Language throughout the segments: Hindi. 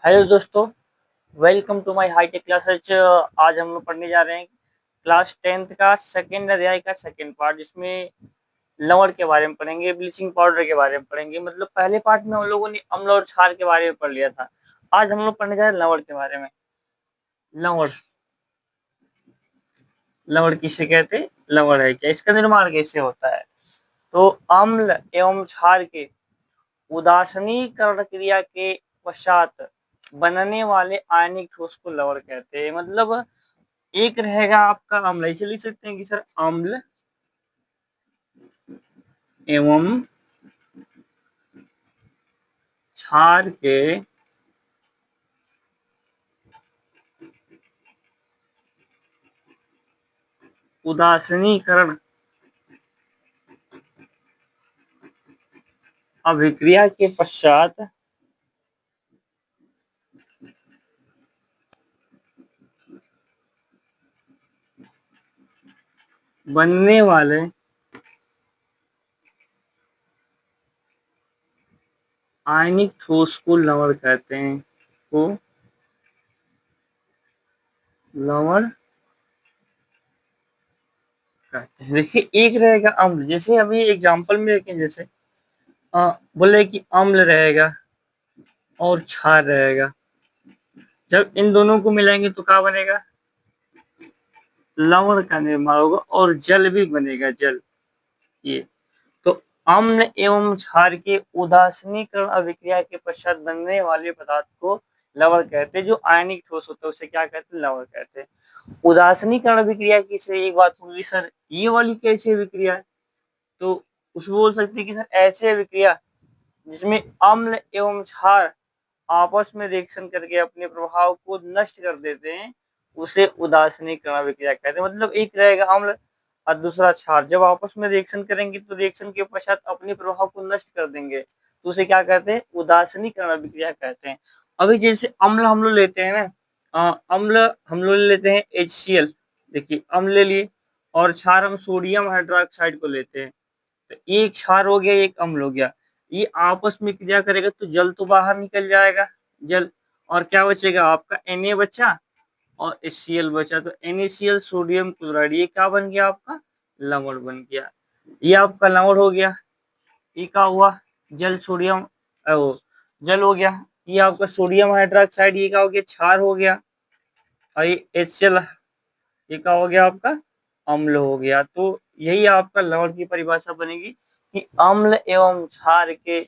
हेलो दोस्तों, welcome to my hitech classes. आज हम लोग पढ़ने जा रहे हैं क्लास 10th का सेकेंड अध्याय का सेकेंड पार्ट, जिसमें लवण के बारे में पढ़ेंगे, ब्लीचिंग पाउडर के बारे में पढ़ेंगे। मतलब पहले पार्ट में हम लोगों ने अम्ल और क्षार के बारे में पढ़ लिया था। आज हम लोग पढ़ने जा रहे हैं लवण के बारे में। लवण लवण किसे कहते हैं? लवण है क्या? इसका निर्माण कैसे होता है? तो अम्ल एवं क्षार के उदासीनीकरण क्रिया के पश्चात बनने वाले आयनिक ठोस को लवण कहते हैं। मतलब एक रहेगा आपका अम्ल, इसे लिख सकते हैं कि सर अम्ल एवं क्षार के उदासीनीकरण अभिक्रिया के पश्चात बनने वाले आयनिक ठोस को लवण कहते हैं। को लवण कहते हैं। देखिए, एक रहेगा अम्ल, जैसे अभी एग्जांपल में देखें, जैसे बोले कि अम्ल रहेगा और क्षार रहेगा। जब इन दोनों को मिलाएंगे तो क्या बनेगा? लवण का निर्माण होगा और जल भी बनेगा, जल। ये तो अम्ल एवं क्षार के उदासीनीकरण अभिक्रिया के पश्चात बनने वाले पदार्थ को लवण कहते हैं। जो आयनिक ठोस होता है उसे क्या कहते हैं? लवण कहते हैं। उदासीनीकरण अभिक्रिया की से एक बात होगी, सर ये वाली कैसी अभिक्रिया है? तो उसमें बोल सकते हैं कि सर ऐसी अभिक्रिया जिसमें अम्ल एवं क्षार आपस में रिएक्शन करके अपने प्रभाव को नष्ट कर देते हैं, उसे उदासीनीकरण अभिक्रिया कहते हैं। मतलब एक रहेगा अम्ल और दूसरा क्षार, जब आपस में रिएक्शन करेंगे तो रिएक्शन के पश्चात अपने प्रभाव को नष्ट कर देंगे, तो उसे क्या कहते हैं? उदासीनीकरण अभिक्रिया कहते हैं। अभी जैसे अम्ल हम लोग लेते हैं ना, अम्ल हम लोग लेते हैं HCl। देखिए, अम्ल ले लिए और क्षार हम सोडियम हाइड्रोक्साइड को लेते हैं। तो एक क्षार हो गया, एक अम्ल हो गया। ये आपस में क्रिया करेगा तो जल तो बाहर निकल जाएगा, जल। और क्या बचेगा? आपका Na बचा और HCl बचा। तो NaCl सोडियम क्लोराइड, ये क्या बन गया? आपका लवण बन गया। ये आपका लवण हो गया। ये क्या हुआ? जल, सोडियम, वो जल हो गया। ये आपका सोडियम हाइड्रोक्साइड, ये क्या हो गया? क्षार हो गया। और ये HCl, ये क्या हो गया? आपका अम्ल हो गया। तो यही आपका लवण की परिभाषा बनेगी कि अम्ल एवं क्षार के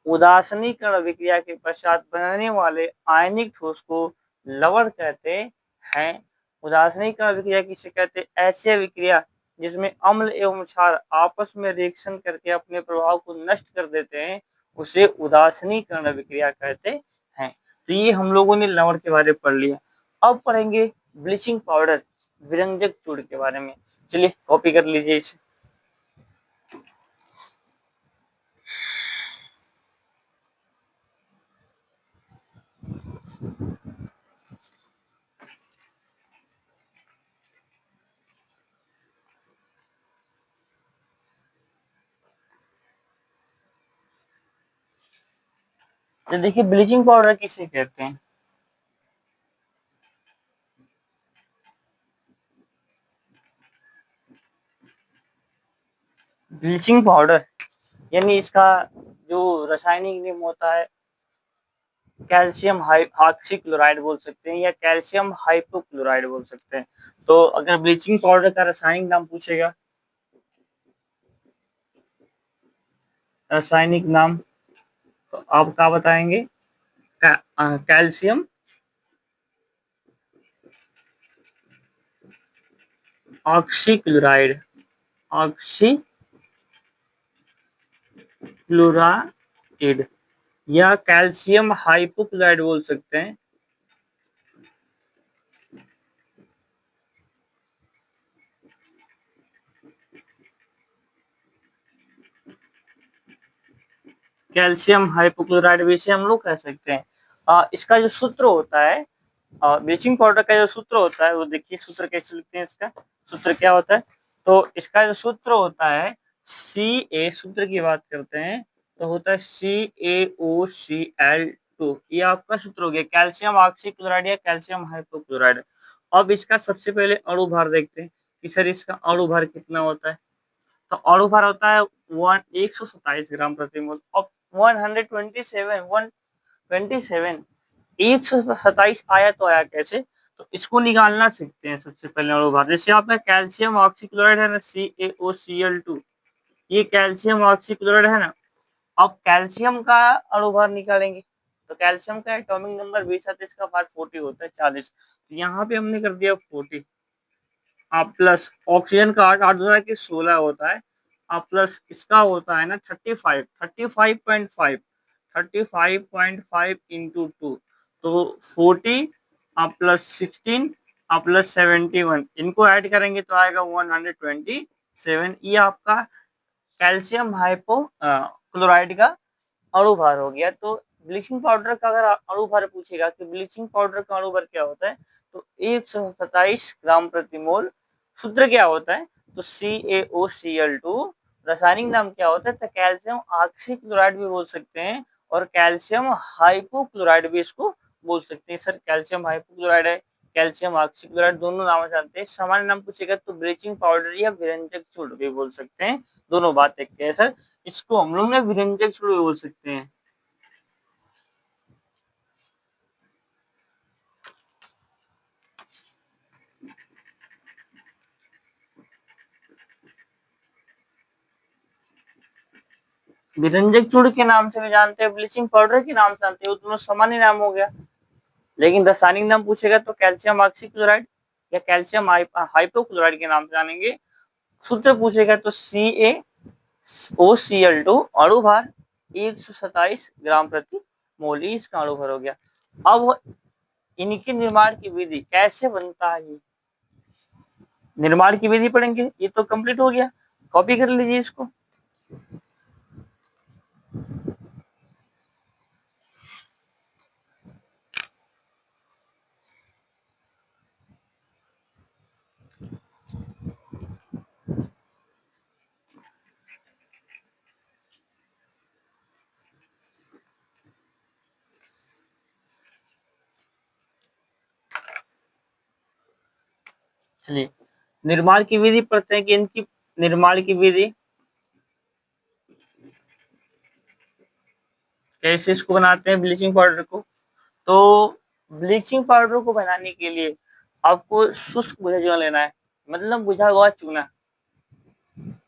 उदासीनीकरण अभिक्रिया के पश्चात बनने वाले आयनिक ठोस को लवण कहते हैं। उदासीनीकरण अभिक्रिया किसे कहते हैं? ऐसी अभिक्रिया जिसमें अम्ल एवं क्षार आपस में रिएक्शन करके अपने प्रभाव को नष्ट कर देते हैं, उसे उदासीनीकरण अभिक्रिया कहते हैं। तो ये हम लोगों ने लवण के बारे में पढ़ लिया। अब पढ़ेंगे ब्लीचिंग पाउडर, विरंजक चूर्ण के बारे में। चलिए कॉपी कर लीजिए इसे। तो देखिए, ब्लीचिंग पाउडर किसे कहते हैं? ब्लीचिंग पाउडर यानी इसका जो रासायनिक नेम होता है, कैल्शियम ऑक्सी क्लोराइड बोल सकते हैं या कैल्शियम हाइपोक्लोराइड बोल सकते हैं। तो अगर ब्लीचिंग पाउडर का रासायनिक नाम पूछेगा, रासायनिक नाम, तो आप क्या बताएंगे? Calcium oxy chloride, oxy chloride या कैल्शियम हाइपोक्लोराइड बोल सकते हैं। कैल्शियम हाइपोक्लोराइड भी इसे हम लोग कह सकते हैं। इसका जो सूत्र होता है, ब्लीचिंग पाउडर का जो सूत्र होता है, वो देखिए सूत्र कैसे लिखते हैं। इसका सूत्र क्या होता है? तो इसका जो सूत्र होता है, Ca, सूत्र की बात करते हैं तो होता है CaOCl 2, ये आपका सूत्र हो गया कैल्शियम ऑक्सीक्लोराइड या कैल्शियम हाइपोक्लोराइड। अब इसका सबसे पहले अणु भार देखते हैं कि सर इसका अणु भार कितना होता है। तो अणु भार होता है 127 ग्राम प्रति मोल। अब 127 127 आया तो आया कैसे, तो इसको निकालना सीखते हैं सबसे पहले अणु भार। जैसे आपका कैल्शियम ऑक्सीक्लोराइड है ना CaOCl2, ये कैल्शियम ऑक्सीक्लोराइड है ना। अब कैल्शियम का अणु भार निकालेंगे तो कैल्शियम का एटॉमिक नंबर 20 आता है, इसका भार 40 होता है 40। तो यहाँ पे हमने कर दिया 40। आप प्लस ऑक्सीजन का 8 8 की 16 होता है। आप प्लस इसका होता है ना 35.5 35.5 इंटू 2, तो 40 आप प्लस 16 आप प्लस 71, इनको ऐड करेंगे तो आएगा 127। ये आपका कैल्शियम हाइपो क्लोराइड का अणु भार हो गया। तो ब्लीचिंग पाउडर का अगर अणु भार पूछेगा कि ब्लीचिंग पाउडर का अणु भार क्या होता है, तो 127 ग्राम प्रति मोल। सूत्र क्या होता है, तो CaOCl2। रासायनिक नाम क्या होता है, तो कैल्शियम ऑक्सीक्लोराइड भी बोल सकते हैं और कैल्शियम हाइपोक्लोराइड भी इसको बोल सकते हैं। सर कैल्शियम हाइपोक्लोराइड है, कैल्शियम ऑक्सीक्लोराइड दोनों नाम जानते हैं। सामान्य नाम पूछेगा तो ब्लीचिंग पाउडर या विरंजक चूर्ण भी बोल सकते हैं, दोनों बात एक है सर। इसको हम लोग ने विरंजक चूर्ण बोल सकते हैं। विरंजक चूर्ण के नाम से भी जानते हैं, ब्लीचिंग पाउडर के नाम से जानते हैं, वो दोनों सामान्य नाम हो गया। लेकिन रासायनिक नाम पूछेगा तो कैल्शियम ऑक्सीक्लोराइड या कैल्शियम हाइपोक्लोराइड के नाम से जानेंगे। सूत्र पूछेगा तो CaOCl2, अणु भार 127 ग्राम प्रति मोल, इसका अणु भार हो गया। अब इनके निर्माण की विधि कैसे बनता है, निर्माण की विधि पढ़ेंगे। ये तो कंप्लीट हो गया, कॉपी कर लीजिए इसको। चलिए निर्माण की विधि पढ़ते हैं कि इनकी निर्माण की विधि कैसे इसको बनाते हैं ब्लीचिंग पाउडर को। तो ब्लीचिंग पाउडर को बनाने के लिए आपको शुष्क बुझा चूना लेना है, मतलब बुझा हुआ चूना।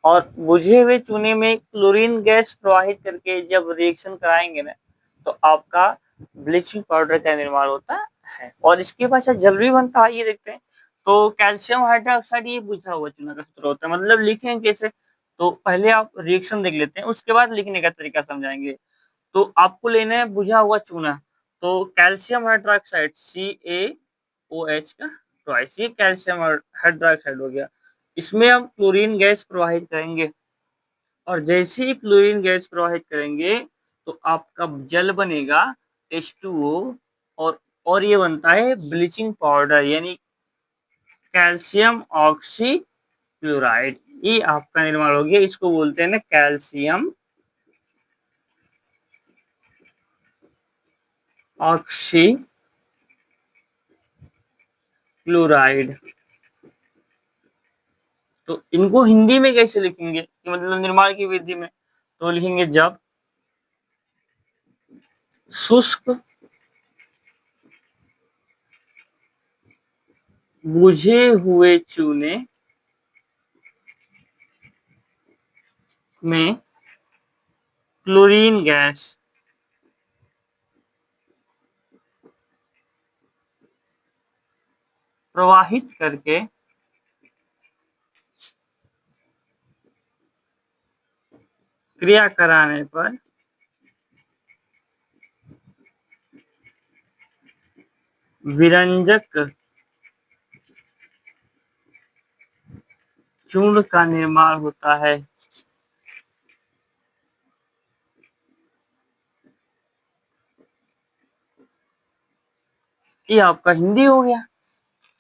और बुझे हुए चूने में क्लोरीन गैस प्रवाहित करके जब रिएक्शन कराएंगे ना, तो आपका ब्लीचिंग पाउडर का निर्माण होता है। और इसके पास जल भी बनता है, ये देखते हैं। तो कैल्शियम हाइड्रोक्साइड ये बुझा हुआ चूना का सूत्र होता है। मतलब लिखेंगे कैसे, तो पहले आप रिएक्शन देख लेते हैं, उसके बाद लिखने का तरीका समझाएंगे। तो आपको लेना है बुझा हुआ चूना, तो कैल्शियम हाइड्रोक्साइड CaOH का ट्वाइस, ये कैल्शियम हाइड्रोक्साइड हो गया। इसमें हम क्लोरीन गैस प्रवाहित करेंगे, और जैसे ही क्लोरीन गैस प्रवाहित करेंगे तो आपका जल बनेगा H2O, और ये बनता है ब्लीचिंग पाउडर यानी कैल्शियम ऑक्सीक्लोराइड। ये आपका निर्माण हो गया, इसको बोलते हैं ना कैल्शियम ऑक्सीक्लोराइड। तो इनको हिंदी में कैसे लिखेंगे कि मतलब निर्माण की विधि में, तो लिखेंगे जब शुष्क बुझे हुए चूने में क्लोरीन गैस प्रवाहित करके क्रिया कराने पर विरंजक चूर्ण का निर्माण होता है। ये आपका हिंदी हो गया।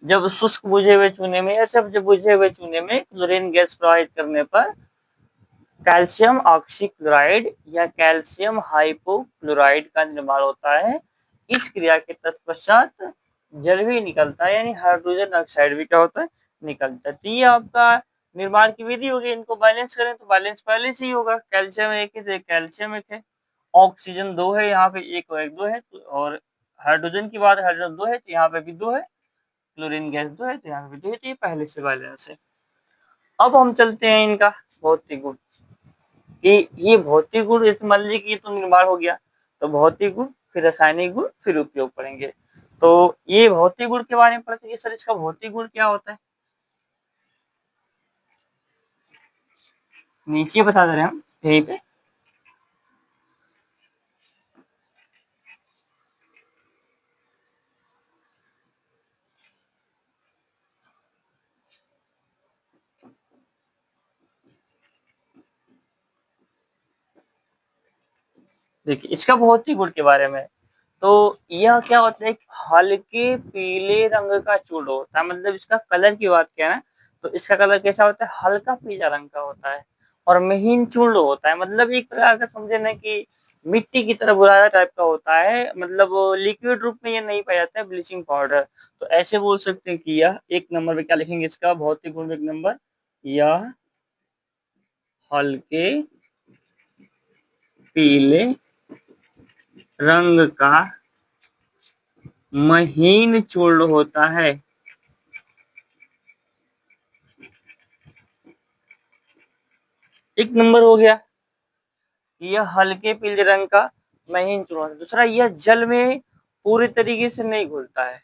जब शुष्क बुझे हुए चूने में या जब बुझे हुए चूने में क्लोरीन गैस प्रवाहित करने पर कैल्शियम ऑक्सीक्लोराइड या कैल्शियम हाइपोक्लोराइड का निर्माण होता है। इस क्रिया के तत्पश्चात जल भी निकलता है, यानी हाइड्रोजन ऑक्साइड भी क्या होता है, निकलता है। तो ये आपका निर्माण की विधि होगी। इनको बैलेंस करें तो बैलेंस पहले से ही होगा, कैल्शियम एक है तो कैल्शियम एक है, ऑक्सीजन दो है, यहाँ पे एक और एक दो है, और हाइड्रोजन की बात, हाइड्रोजन दो है तो यहाँ पे भी दो है, क्लोरीन गैस दो है तो यहाँ पे दो है, तो ये पहले से बैलेंस है। अब हम चलते हैं इनका भौतिक गुण, कि ये भौतिक गुण, इस मान लीजिए कि ये तो निर्माण हो गया, तो भौतिक गुण फिर रासायनिक गुण फिर उपयोग पढ़ेंगे। तो ये भौतिक गुण के बारे में पढ़ते हैं, सर इसका भौतिक गुण क्या होता है, नीचे बता दे रहे हैं हम यहीं पे। देखिए इसका भौतिक गुण के बारे में, तो यह क्या होता है, हल्के पीले रंग का चूर्ण होता है, मतलब इसका कलर की बात किया ना, तो इसका कलर कैसा होता है, हल्का पीला रंग का होता है, और महीन चूर्ण होता है, मतलब एक प्रकार का समझे ना कि मिट्टी की तरह बुरादा टाइप का होता है, मतलब लिक्विड रूप में ये नहीं पाया जाता है, ब्लीचिंग पाउडर। तो ऐसे बोल सकते हैं कि यह एक नंबर पे क्या लिखेंगे, इसका भौतिक गुण एक नंबर, यह हल्के पीले रंग का महीन चूर्ण होता है। एक नंबर हो गया, यह हल्के पीले रंग का महीन चूर्ण होता है। दूसरा, यह जल में पूरी तरीके से नहीं घुलता है,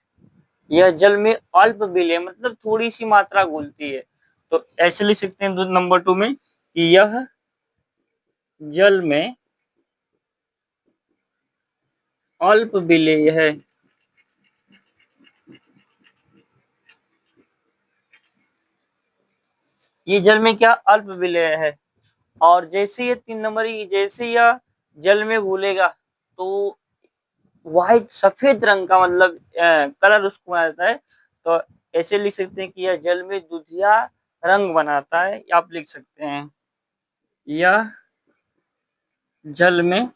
यह जल में अल्प विलय, मतलब थोड़ी सी मात्रा घुलती है। तो ऐसे लिख सकते हैं नंबर टू में कि यह जल में अल्प विलय है। ये जल में क्या अल्प विलय है, और जैसे ये तीन नंबर ही, जैसे यह जल में घुलेगा तो व्हाइट सफेद रंग का, मतलब कलर उसको बना देता है। तो ऐसे लिख सकते हैं कि यह जल में दुधिया रंग बनाता है, आप लिख सकते हैं यह जल में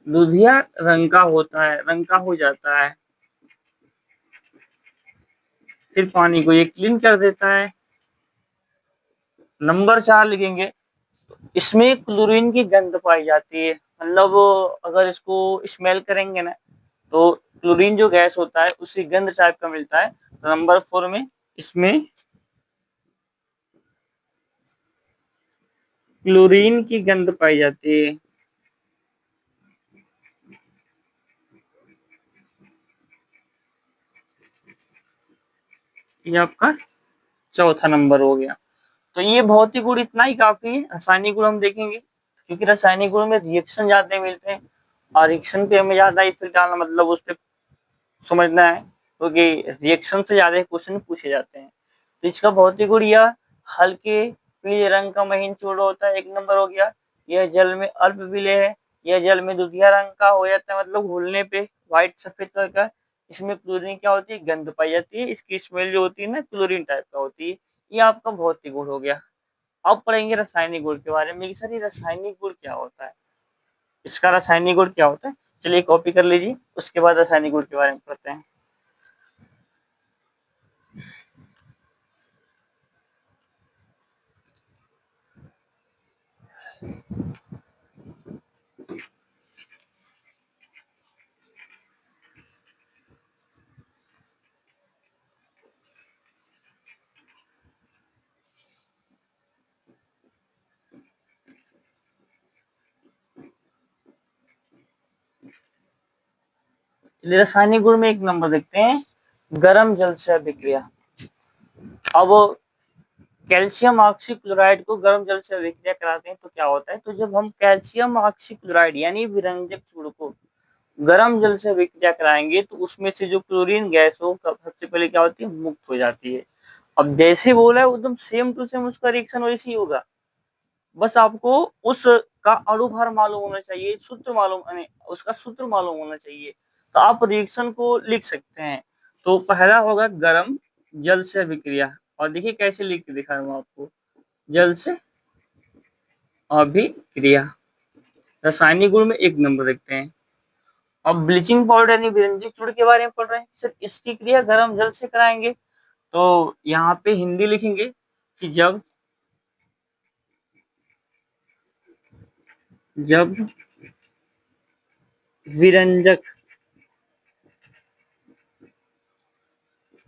दुधिया रंग का होता है, रंग का हो जाता है, फिर पानी को ये क्लीन कर देता है। नंबर 4 लिखेंगे, इसमें क्लोरीन की गंध पाई जाती है, मतलब अगर इसको स्मेल करेंगे ना तो क्लोरीन जो गैस होता है उसकी गंध टाइप का मिलता है। तो नंबर 4 में इसमें क्लोरीन की गंध पाई जाती है। ये आपका चौथा नंबर हो गया। तो ये भौतिक गुण इतना ही काफी है। रासायनिक गुण हम देखेंगे, क्योंकि रासायनिक गुण में रिएक्शन ज्यादा मिलते हैं, और रिएक्शन पे हमें ज्यादा इफेक्ट डालना, मतलब उस पर समझना है, क्योंकि रिएक्शन से ज्यादा क्वेश्चन पूछे जाते हैं। तो इसका भौतिक गुण यह हल्के पीले रंग का महीन चूर्ण होता है, एक नंबर हो गया। यह जल में अल्प विलय है, यह जल में दुधिया रंग का हो जाता है, मतलब घुलने पे व्हाइट सफेद कलर का। इसमें क्लोरीन क्या होती है, गंध पाई जाती है, इसकी स्मेल जो होती है ना क्लोरीन टाइप का होती है। ये आपका भौतिक गुण हो गया। अब पढ़ेंगे रासायनिक गुण के बारे में, सर ये रासायनिक गुण क्या होता है, इसका रासायनिक गुण क्या होता है। चलिए कॉपी कर लीजिए, उसके बाद रासायनिक गुण के बारे में पढ़ते हैं। रासायनिक गुण में एक नंबर देखते हैं, गर्म जल से अभिक्रिया। अब कैल्शियम ऑक्सीक्लोराइड को गर्म जल से अभिक्रिया कराते हैं तो क्या होता है, तो जब हम कैल्शियम ऑक्सीक्लोराइड यानी विरंजक चूर्ण को गर्म जल से अभिक्रिया कराएंगे तो उसमें से जो क्लोरीन गैस हो सबसे पहले क्या होती है, मुक्त हो जाती है। अब जैसे बोला है एकदम सेम टू सेम उसका रिएक्शन वैसे ही होगा, बस आपको उसका अणुभार मालूम होना चाहिए, सूत्र मालूम, उसका सूत्र मालूम होना चाहिए, तो आप रिएक्शन को लिख सकते हैं। तो पहला होगा गर्म जल से अभिक्रिया, और देखिए कैसे लिख के दिखा रहा हूँ आपको, जल से अभिक्रिया। रासायनिक गुण में 1 नंबर देखते हैं। अब ब्लीचिंग पाउडर यानी विरंजक चूर्ण के बारे में पढ़ रहे हैं सर, इसकी क्रिया गर्म जल से कराएंगे। तो यहाँ पे हिंदी लिखेंगे कि जब विरंजक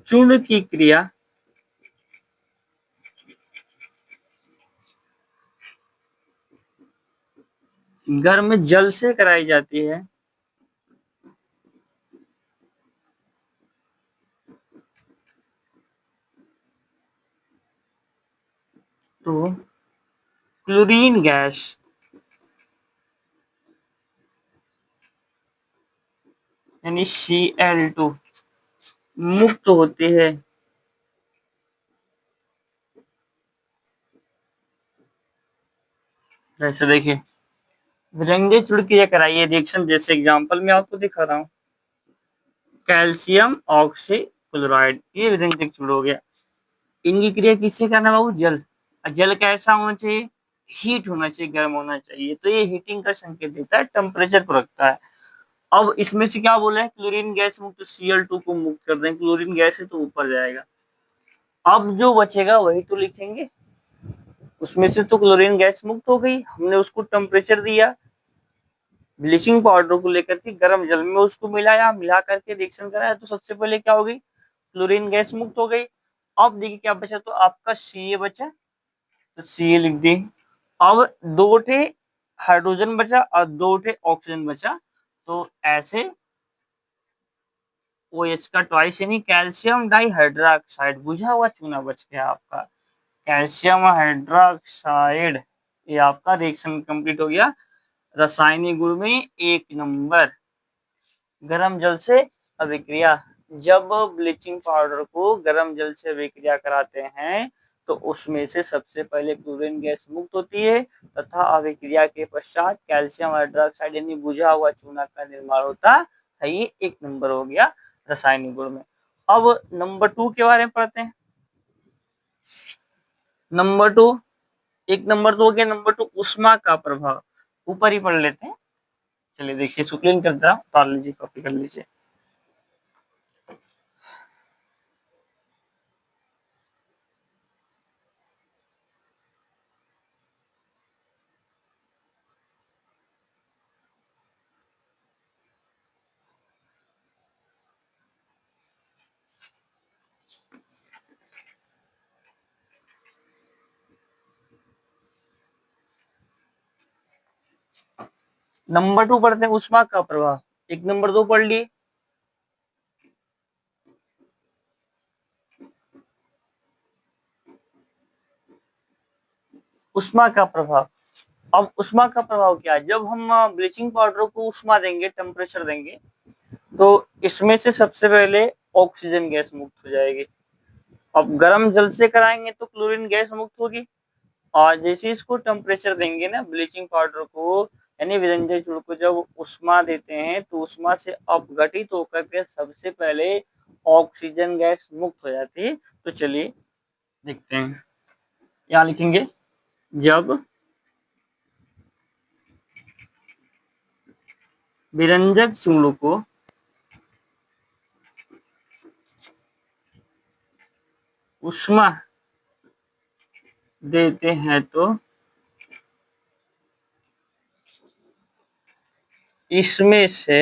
चूर्ण की क्रिया गर्म जल से कराई जाती है तो क्लोरीन गैस यानी Cl2 मुक्त होती है। जैसे देखिए विरंजक चूर्ण क्रिया कराइए रिएक्शन, जैसे एग्जांपल में आपको दिखा रहा हूँ, कैल्शियम ऑक्सीक्लोराइड, ये विरंजक चूर्ण हो गया। इनकी क्रिया किससे करना बाबू? जल। जल कैसा होना चाहिए? हीट होना चाहिए, गर्म होना चाहिए। तो ये हीटिंग का संकेत देता है, टेम्परेचर को रखता है। अब इसमें से क्या बोला है? क्लोरीन गैस मुक्त, Cl2 को मुक्त कर दें। क्लोरीन गैस है तो ऊपर जाएगा। अब जो बचेगा वही तो लिखेंगे। उसमें से तो क्लोरीन गैस मुक्त हो गई, हमने उसको टेम्परेचर दिया, ब्लीचिंग पाउडर को लेकर के गर्म जल में उसको मिलाया, मिला करके रिएक्शन कराया, तो सबसे पहले क्या हो गई? क्लोरीन गैस मुक्त हो गई। अब देखिए क्या बचा, तो आपका Ca बचा, तो Ca लिख दी। अब 2 ठे हाइड्रोजन बचा और 2 ठे ऑक्सीजन बचा, तो ऐसे OH का ट्वाइस यानी कैल्शियम डाइहाइड्रोक्साइड, बुझा हुआ चूना बच गया आपका, कैल्शियम हाइड्रोक्साइड। ये आपका रिएक्शन कंप्लीट हो गया। रासायनिक गुण में 1 नंबर, गर्म जल से अभिक्रिया। जब ब्लीचिंग पाउडर को गर्म जल से अभिक्रिया कराते हैं तो उसमें से सबसे पहले क्लोरीन गैस मुक्त होती है तथा अभिक्रिया के पश्चात कैल्शियम हाइड्रोक्साइड यानी बुझा हुआ चूना का निर्माण होता है। ये 1 नंबर हो गया रासायनिक गुण में। अब नंबर 2 के बारे में पढ़ते हैं। नंबर 2, 1 नंबर तो हो गया। नंबर 2 ऊष्मा का प्रभाव, ऊपर ही पढ़ लेते हैं। चलिए देखिए, शुक्लिन करता हूँ, उतार लीजिए, कॉपी कर लीजिए। नंबर 2 पढ़ते हैं, ऊष्मा का प्रवाह। 1 नंबर 2 पढ़ लिए। ऊष्मा का प्रभाव। अब ऊष्मा का प्रभाव क्या है? जब हम ब्लीचिंग पाउडर को ऊष्मा देंगे, टेम्परेचर देंगे, तो इसमें से सबसे पहले ऑक्सीजन गैस मुक्त हो जाएगी। अब गर्म जल से कराएंगे तो क्लोरीन गैस मुक्त होगी, और जैसे इसको टेम्परेचर देंगे ना ब्लीचिंग पाउडर को यानी विरंजक चूर्ण को, जब ऊष्मा देते हैं तो ऊष्मा से अपघटित होकर के सबसे पहले ऑक्सीजन गैस मुक्त हो जाती है। तो चलिए देखते हैं, यहाँ लिखेंगे जब विरंजक चूर्ण को ऊष्मा देते हैं तो इसमें से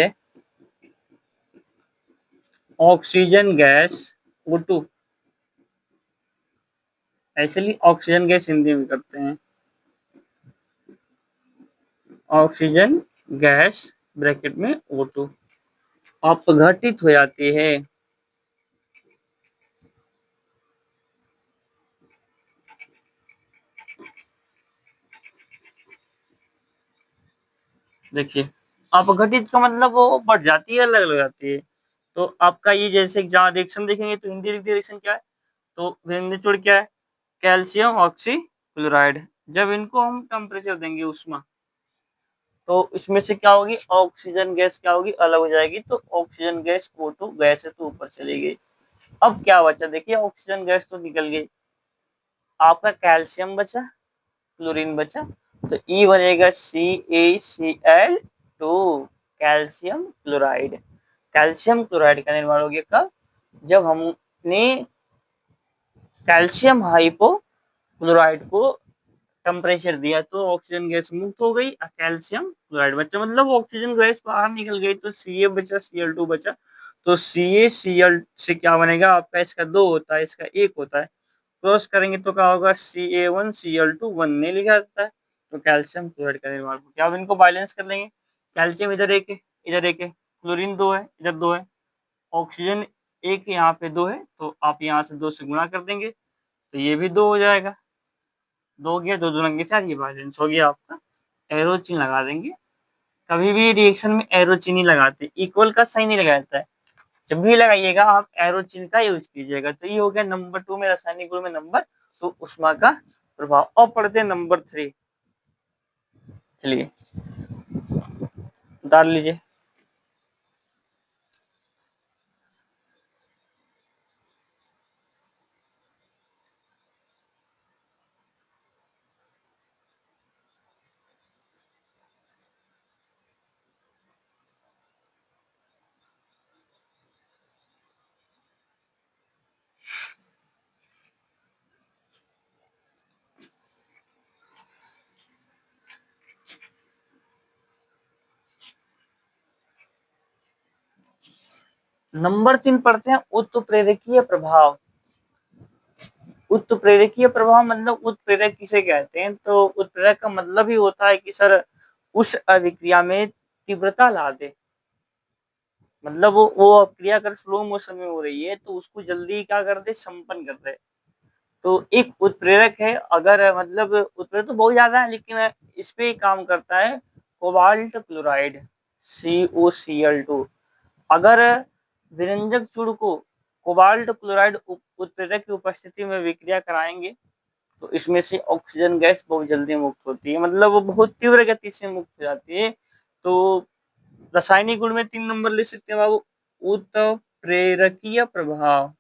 ऑक्सीजन गैस O2, ऐसे ही ऑक्सीजन गैस हिंदी में करते हैं, ऑक्सीजन गैस ब्रैकेट में O2 अपघटित हो जाती है। देखिए अपघटित का मतलब वो बढ़ जाती है, अलग हो जाती है। तो आपका ये जैसे जहाँ रिएक्शन देखेंगे तो हिंदी रिएक्शन क्या है, तो हिंदी चूर्ण क्या है? Calcium oxychloride. जब इनको हम टेम्परेचर देंगे ऊष्मा, तो इसमें से क्या होगी? ऑक्सीजन गैस क्या होगी? अलग हो जाएगी। तो ऑक्सीजन गैस O2 गैस है तो ऊपर चली गई। अब क्या बचा? देखिए ऑक्सीजन गैस तो निकल गई, आपका कैल्शियम बचा, क्लोरीन बचा, तो ई बनेगा CaCl2, calcium chloride. Calcium chloride का निर्माण हो गया कब? जब हमने कैल्शियम हाइपोक्लोराइड को टेम्परेचर दिया तो ऑक्सीजन गैस मुक्त हो गई, कैल्शियम क्लोराइड बचा, मतलब ऑक्सीजन गैस बाहर निकल गई, तो Ca बचा, Cl2 बचा, तो CaCl से क्या बनेगा आपका, इसका 2 होता है, इसका 1 होता है, क्रॉस करेंगे तो क्या होगा, Ca1Cl2 1 नहीं लिखा जाता है, तो कैल्शियम क्लोराइड का निर्माण हो गया। अब इनको बैलेंस कर लेंगे, कैल्शियम इधर एक है, इधर एक है, क्लोरीन 2 है, इधर 2 है, ऑक्सीजन एक यहाँ पे 2 है, तो आप यहाँ से 2 से गुणा कर देंगे तो ये भी 2 हो जाएगा, 2 हो गया, 2 2 रंगे 4, ये बैलेंस हो गया आपका। एरो चिन्ह लगा देंगे, कभी भी रिएक्शन में एरो चिन्ह ही लगाते, इक्वल का सही नहीं लगाया जाता है, जब भी लगाइएगा आप एरो चिन्ह का यूज कीजिएगा। तो ये हो गया नंबर 2 में, रासायनिक गुण में नंबर 2 ऊष्मा का प्रभाव। अब पढ़ते हैं नंबर 3, चलिए उतार लीजिए। नंबर 3 पढ़ते हैं, उत्प्रेरकीय प्रभाव। उत्प्रेरकीय प्रभाव मतलब उत्प्रेरक किसे कहते हैं, तो उत्प्रेरक का मतलब ही होता है कि सर उस अभिक्रिया में तीव्रता ला दे, मतलब वो क्रिया अगर स्लो मोशन में हो रही है तो उसको जल्दी क्या कर दे, संपन्न कर दे। तो एक उत्प्रेरक है, अगर मतलब उत्प्रेरक तो बहुत ज्यादा है लेकिन इस पे काम करता है कोबाल्ट क्लोराइड COCl2। अगर विरंजक चूड़ को कोबाल्ट क्लोराइड उत्प्रेरक की उपस्थिति में विक्रिया कराएंगे तो इसमें से ऑक्सीजन गैस बहुत जल्दी मुक्त होती है, मतलब वो बहुत तीव्र गति से मुक्त हो जाती है। तो रासायनिक गुण में 3 नंबर ले सकते हैं बाबू, उत्प्रेरकीय प्रभाव।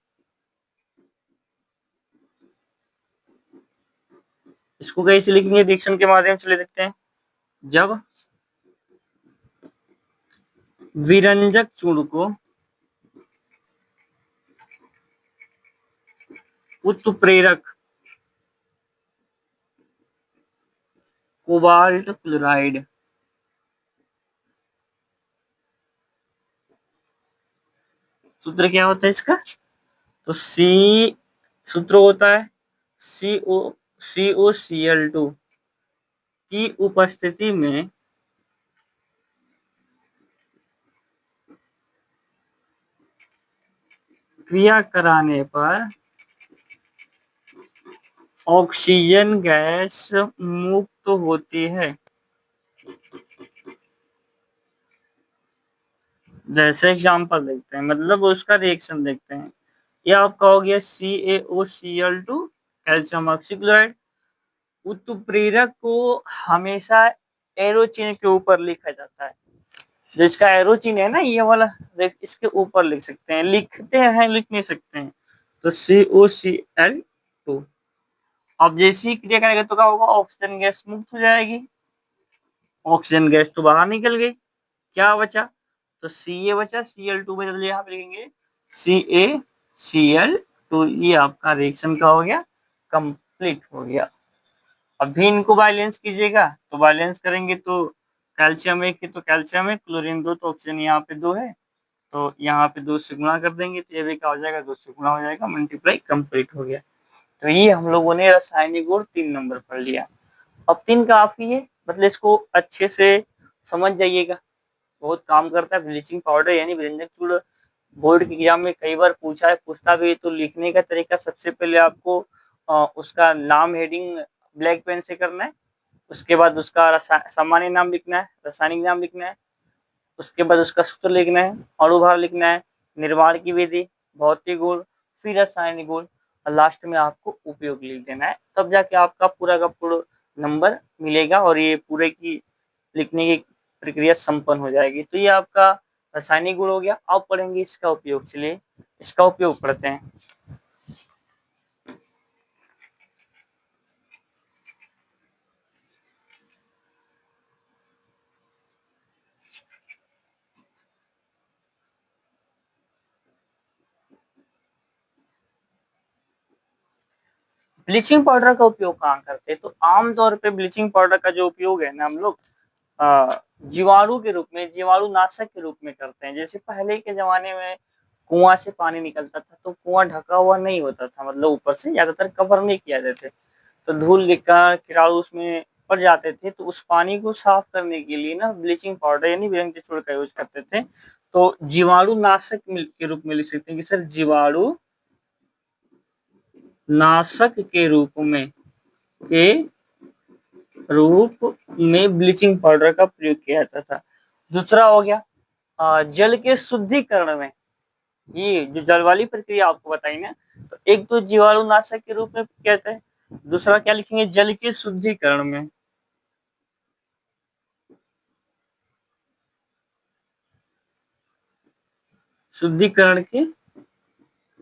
इसको कैसे लिखेंगे, रिएक्शन के माध्यम से ले सकते हैं। जब विरंजक चूड़ को उत्प्रेरक कोबाल्ट क्लोराइड सूत्र क्या होता है इसका, तो सी सूत्र होता है COCl2 की उपस्थिति में क्रिया कराने पर ऑक्सीजन गैस मुक्त होती है। जैसे एग्जांपल देखते हैं, मतलब उसका रिएक्शन देखते हैं। ये आपका हो गया CaOCl2 कैल्शियम ऑक्सीक्लोराइड। उत्प्रेरक को हमेशा एरो चिन्ह के ऊपर लिखा जाता है, जिसका एरो चिन्ह है ना ये वाला, इसके ऊपर लिख सकते हैं, लिखते हैं लिख नहीं सकते हैं, तो COCl2। अब जैसे ही क्रिया करेगा तो क्या होगा, ऑक्सीजन गैस मुक्त हो जाएगी, ऑक्सीजन गैस तो बाहर निकल गई, क्या बचा, तो Ca बचा, Cl2 बदल यहाँ पे लिखेंगे CaCl2। ये आपका रिएक्शन का हो गया, कंप्लीट हो गया। अभी इनको बैलेंस कीजिएगा, तो बैलेंस करेंगे तो कैल्शियम एक है तो कैल्शियम है, क्लोरीन 2 तो ऑक्सीजन यहाँ पे 2 है, तो यहाँ पे 2 से गुणा कर देंगे तो ये भी क्या हो जाएगा, 2 से गुणा हो जाएगा, मल्टीप्लाई कंप्लीट हो गया। तो ये हम लोगों ने रासायनिक गुण 3 नंबर पढ़ लिया। अब 3 काफी है, मतलब इसको अच्छे से समझ जाइएगा, बहुत काम करता है। ब्लीचिंग पाउडर यानी विरंजक चूड़ बोर्ड की एग्जाम में कई बार पूछा है, पूछता भी है। तो लिखने का तरीका, सबसे पहले आपको उसका नाम हेडिंग ब्लैक पेन से करना है, उसके बाद उसका सामान्य नाम लिखना है, रासायनिक नाम लिखना है, उसके बाद उसका सूत्र लिखना है, अणुभार लिखना है, निर्माण की विधि, भौतिक गुण, फिर रासायनिक गुण, और लास्ट में आपको उपयोग लिख देना है, तब जाके आपका पूरा का पूरा नंबर मिलेगा और ये पूरे की लिखने की प्रक्रिया संपन्न हो जाएगी। तो ये आपका रासायनिक गुण हो गया। अब पढ़ेंगे इसका उपयोग, चलिए इसका उपयोग पढ़ते हैं। ब्लीचिंग पाउडर का उपयोग कहाँ करते हैं? तो आमतौर पे ब्लीचिंग पाउडर का जो उपयोग है ना हम लोग जीवाणु के रूप में, जीवाणु नाशक के रूप में करते हैं। जैसे पहले के जमाने में कुआं से पानी निकलता था तो कुआं ढका हुआ नहीं होता था, मतलब ऊपर से ज्यादातर कवर नहीं किया जाते, तो धूल लिक्का कीटाणु उसमें पड़ जाते थे। तो उस पानी को साफ करने के लिए ना ब्लीचिंग पाउडर यानी विरंग चूर्ण का यूज करते थे। तो जीवाणु नाशक के रूप में लिख सकते हैं कि सर जीवाणु नाशक के रूप में ब्लीचिंग पाउडर का प्रयोग किया जाता था। दूसरा हो गया जल के शुद्धिकरण में, ये जो जल वाली प्रक्रिया आपको बताई ना, तो एक तो जीवाणु नाशक के रूप में कहते हैं, दूसरा क्या लिखेंगे जल के शुद्धिकरण में। शुद्धिकरण के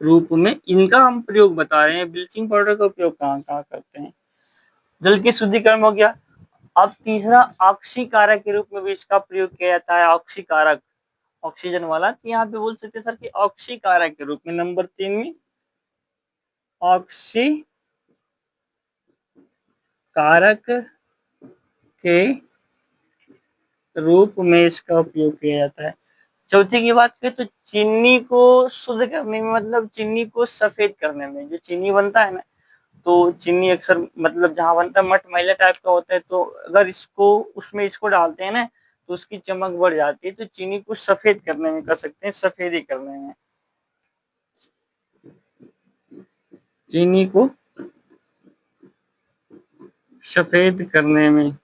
रूप में इनका हम प्रयोग बता रहे हैं। ब्लीचिंग पाउडर का उपयोग कहाँ कहाँ करते हैं? जल के शुद्धिकरण हो गया। अब तीसरा ऑक्सीकारक के रूप में भी इसका प्रयोग किया जाता है। ऑक्सीकारक, ऑक्सीजन वाला, तो यहाँ पे बोल सकते हैं सर कि ऑक्सीकारक के रूप में। नंबर 3 में ऑक्सीकारक के रूप में इसका उपयोग किया जाता है। चौथी की बात करें तो चीनी को शुद्ध करने में, मतलब चीनी को सफेद करने में, जो चीनी बनता है ना, तो चीनी अक्सर मतलब जहाँ बनता है मठ मैला टाइप का होता है, तो अगर इसको उसमें इसको डालते हैं ना तो उसकी चमक बढ़ जाती है। तो चीनी को सफेद करने में कर सकते हैं, सफेदी करने में, चीनी को सफेद करने में।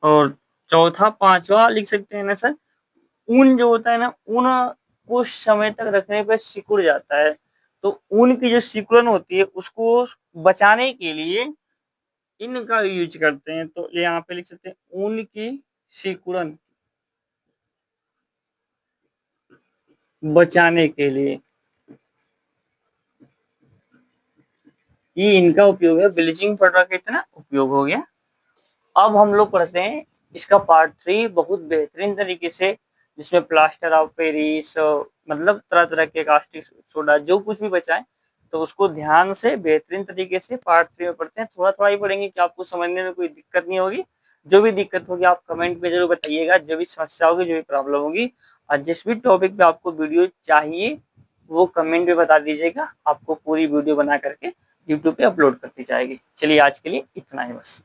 और चौथा पांचवा लिख सकते हैं ना सर, ऊन जो होता है ना, ऊन कुछ समय तक रखने पर सिकुड़ जाता है, तो ऊन की जो सिकुड़न होती है उसको बचाने के लिए इनका यूज करते हैं। तो यहाँ पे लिख सकते हैं ऊन की सिकुड़न बचाने के लिए, ये इनका उपयोग है। ब्लीचिंग पाउडर का इतना उपयोग हो गया। अब हम लोग पढ़ते हैं इसका पार्ट 3 बहुत बेहतरीन तरीके से, जिसमें प्लास्टर ऑफ पेरिस, मतलब तरह तरह के कास्टिक सोडा जो कुछ भी बचा है, तो उसको ध्यान से बेहतरीन तरीके से पार्ट 3 में पढ़ते हैं। थोड़ा थोड़ा ही पढ़ेंगे कि आपको समझने में कोई दिक्कत नहीं होगी। जो भी दिक्कत होगी आप कमेंट में जरूर बताइएगा, जो भी समस्या होगी, जो भी प्रॉब्लम होगी, और जिस भी टॉपिक पे आपको वीडियो चाहिए वो कमेंट में बता दीजिएगा। आपको पूरी वीडियो बना करके यूट्यूब पे अपलोड करती जाएगी। चलिए आज के लिए इतना ही बस।